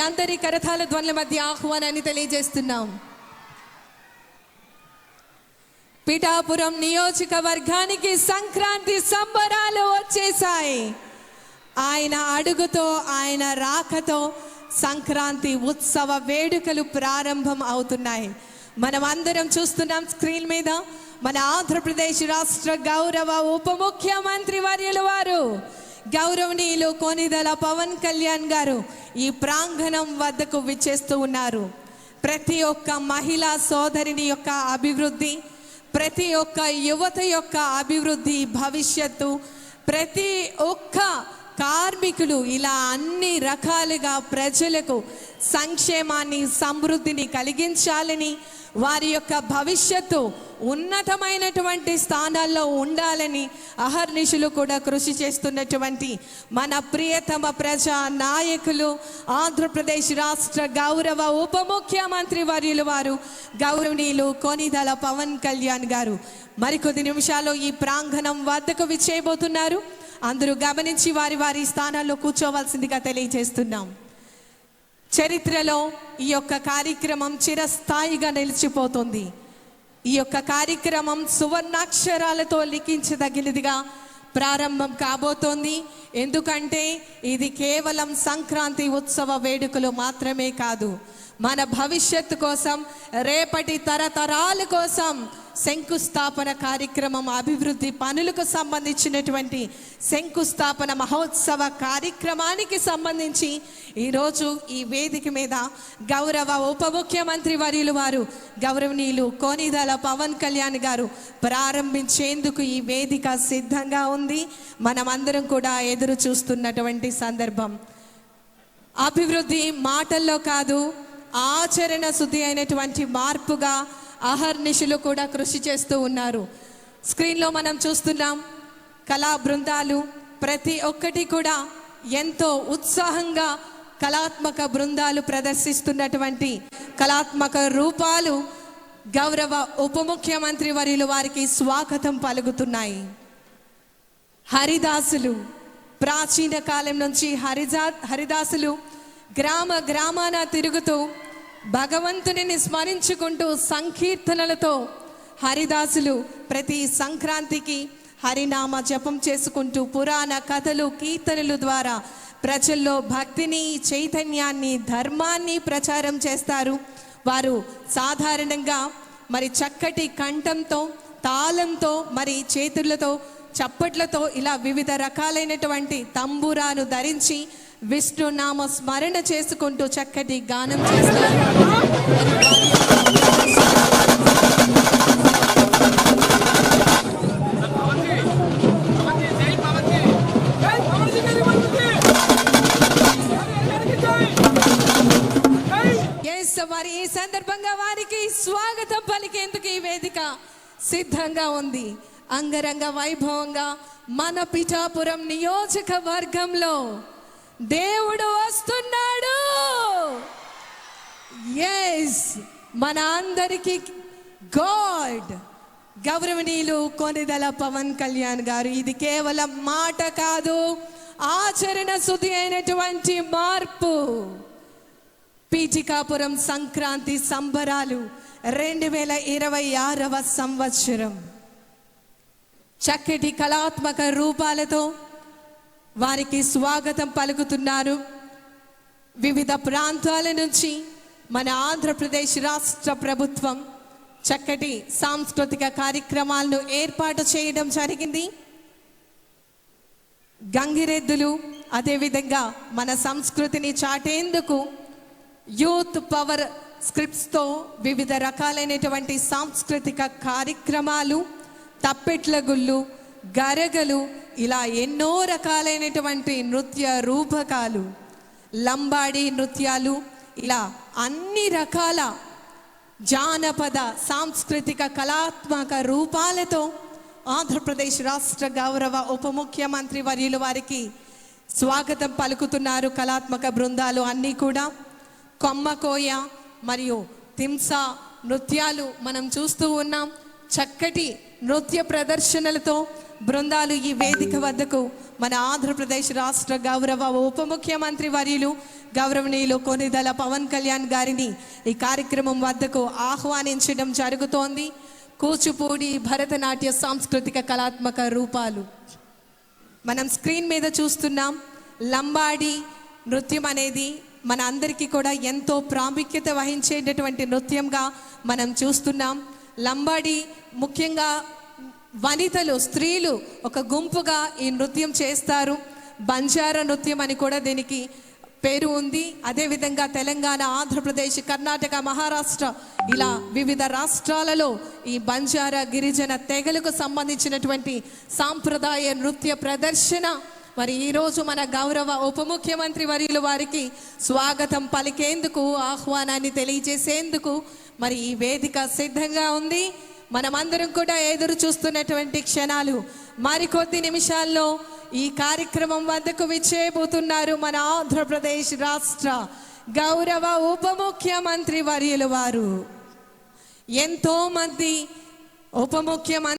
అందరి కరతాళ ధ్వనుల మధ్య ఆహ్వానాన్ని తెలియజేస్తున్నాం. పిఠాపురం నియోజకవర్గానికి సంక్రాంతి సంబరాలు వచ్చేసాయి. ఆయన అడుగుతో, ఆయన రాకతో సంక్రాంతి ఉత్సవ వేడుకలు ప్రారంభం అవుతున్నాయి. మనం అందరం చూస్తున్నాం స్క్రీన్ మీద మన ఆంధ్రప్రదేశ్ రాష్ట్ర గౌరవ ఉప ముఖ్యమంత్రి వర్యులు వారు గౌరవనీయులు కొనిదెల పవన్ కళ్యాణ్ గారు ఈ ప్రాంగణం వద్దకు విచ్చేస్తూ ఉన్నారు. ప్రతి ఒక్క మహిళా సోదరిని యొక్క అభివృద్ధి, ప్రతి ఒక్క యువత యొక్క అభివృద్ధి, భవిష్యత్తు, ప్రతి ఒక్క కార్మికులు ఇలా అన్ని రకాలుగా ప్రజలకు సంక్షేమాన్ని, సమృద్ధిని కలిగించాలని, వారి యొక్క భవిష్యత్తు ఉన్నతమైనటువంటి స్థానాల్లో ఉండాలని అహర్నిశలు కూడా కృషి చేస్తున్నటువంటి మన ప్రియతమ ప్రజా నాయకులు, ఆంధ్రప్రదేశ్ రాష్ట్ర గౌరవ ఉప ముఖ్యమంత్రి వర్యులు వారు గౌరవనీయులు కొనిదెల పవన్ కళ్యాణ్ గారు మరికొద్ది నిమిషాల్లో ఈ ప్రాంగణం వద్దకు విచ్చేయబోతున్నారు. అందరూ గమనించి వారి వారి స్థానాల్లో కూర్చోవలసిందిగా తెలియజేస్తున్నాం. చరిత్రలో ఈ యొక్క కార్యక్రమం చిరస్థాయిగా నిలిచిపోతుంది. ఈ యొక్క కార్యక్రమం సువర్ణాక్షరాలతో లిఖించదగినదిగా ప్రారంభం కాబోతోంది. ఎందుకంటే ఇది కేవలం సంక్రాంతి ఉత్సవ వేడుకలు మాత్రమే కాదు, మన భవిష్యత్తు కోసం, రేపటి తరతరాల కోసం శంకుస్థాపన కార్యక్రమం, అభివృద్ధి పనులకు సంబంధించినటువంటి శంకుస్థాపన మహోత్సవ కార్యక్రమానికి సంబంధించి ఈరోజు ఈ వేదిక మీద గౌరవ ఉప ముఖ్యమంత్రి వర్యులు వారు గౌరవనీయులు కొనిదెల పవన్ కళ్యాణ్ గారు ప్రారంభించేందుకు ఈ వేదిక సిద్ధంగా ఉంది. మనమందరం కూడా ఎదురు చూస్తున్నటువంటి సందర్భం. అభివృద్ధి మాటల్లో కాదు, ఆచరణ శుద్ధి అయినటువంటి మార్పుగా అహర్నిశలు కూడా కృషి చేస్తూ ఉన్నారు. స్క్రీన్లో మనం చూస్తున్నాం కళా బృందాలు ప్రతి ఒక్కటి కూడా ఎంతో ఉత్సాహంగా కళాత్మక బృందాలు ప్రదర్శిస్తున్నటువంటి కళాత్మక రూపాలు గౌరవ ఉప ముఖ్యమంత్రి వర్యులు వారికి స్వాగతం పలుకుతున్నాయి. హరిదాసులు ప్రాచీన కాలం నుంచి హరిదాసులు గ్రామ గ్రామాన తిరుగుతూ భగవంతుని స్మరించుకుంటూ సంకీర్తనలతో హరిదాసులు ప్రతి సంక్రాంతికి హరినామ జపం చేసుకుంటూ పురాణ కథలు, కీర్తనలు ద్వారా ప్రజల్లో భక్తిని, చైతన్యాన్ని, ధర్మాన్ని ప్రచారం చేస్తారు. వారు సాధారణంగా మరి చక్కటి కంఠంతో, తాళంతో, మరి చేతులతో, చప్పట్లతో ఇలా వివిధ రకాలైనటువంటి తంబురాను ధరించి విష్ణు నామ స్మరణ చేసుకుంటూ చక్కటి గానం చేస్తారు. మరి ఈ సందర్భంగా వారికి స్వాగతం పలికేందుకు ఈ వేదిక సిద్ధంగా ఉంది. అంగరంగ వైభవంగా మన పిఠాపురం నియోజకవర్గంలో దేవుడు వస్తున్నాడు. ఎస్, మన అందరికి గాడ్ గౌరవనీయులు కొనిదెల పవన్ కళ్యాణ్ గారు. ఇది కేవలం మాట కాదు, ఆచరణ శుద్ధి అయినటువంటి మార్పు. పిఠాపురం సంక్రాంతి సంబరాలు 2026వ సంవత్సరం చక్కటి కళాత్మక రూపాలతో వారికి స్వాగతం పలుకుతున్నారు. వివిధ ప్రాంతాల నుంచి మన ఆంధ్రప్రదేశ్ రాష్ట్ర ప్రభుత్వం చక్కటి సాంస్కృతిక కార్యక్రమాలను ఏర్పాటు చేయడం జరిగింది. గంగిరెద్దులు, అదేవిధంగా మన సంస్కృతిని చాటేందుకు యూత్ పవర్ స్క్రిప్ట్స్తో వివిధ రకాలైనటువంటి సాంస్కృతిక కార్యక్రమాలు, తప్పెట్ల గుళ్ళు, గరగలు, ఇలా ఎన్నో రకాలైనటువంటి నృత్య రూపకాలు, లంబాడి నృత్యాలు, ఇలా అన్ని రకాల జానపద సాంస్కృతిక కళాత్మక రూపాలతో ఆంధ్రప్రదేశ్ రాష్ట్ర గౌరవ ఉప ముఖ్యమంత్రి వర్యులు వారికి స్వాగతం పలుకుతున్నారు. కళాత్మక బృందాలు అన్నీ కూడా కొమ్మకోయ మరియు తింసా నృత్యాలు మనం చూస్తూ ఉన్నాం. చక్కటి నృత్య ప్రదర్శనలతో బృందాలు ఈ వేదిక వద్దకు మన ఆంధ్రప్రదేశ్ రాష్ట్ర గౌరవ ఉప ముఖ్యమంత్రి వర్యులు గౌరవనీయులు కొనిదెల పవన్ కళ్యాణ్ గారిని ఈ కార్యక్రమం వద్దకు ఆహ్వానించడం జరుగుతోంది. కూచిపూడి భరతనాట్య సాంస్కృతిక కళాత్మక రూపాలు మనం స్క్రీన్ మీద చూస్తున్నాం. లంబాడి నృత్యం అనేది మన అందరికీ కూడా ఎంతో ప్రాముఖ్యత వహించేటటువంటి నృత్యంగా మనం చూస్తున్నాం. లంబాడి ముఖ్యంగా వనితలు, స్త్రీలు ఒక గుంపుగా ఈ నృత్యం చేస్తారు. బంజారా నృత్యం అని కూడా దీనికి పేరు ఉంది. అదేవిధంగా తెలంగాణ, ఆంధ్రప్రదేశ్, కర్ణాటక, మహారాష్ట్ర ఇలా వివిధ రాష్ట్రాలలో ఈ బంజారా గిరిజన తెగలకు సంబంధించినటువంటి సాంప్రదాయ నృత్య ప్రదర్శన. మరి ఈరోజు మన గౌరవ ఉప ముఖ్యమంత్రి వర్యులు వారికి స్వాగతం పలికేందుకు, ఆహ్వానాన్ని తెలియజేసేందుకు మరి ఈ వేదిక సిద్ధంగా ఉంది. మనమందరం కూడా ఎదురు చూస్తున్నటువంటి క్షణాలు. మరికొద్ది నిమిషాల్లో ఈ కార్యక్రమం వద్దకు విచ్చేయబోతున్నారు మన ఆంధ్రప్రదేశ్ రాష్ట్ర గౌరవ ఉప ముఖ్యమంత్రి వర్యులు వారు. ఎంతో మంది ఉప ముఖ్యమంత్రి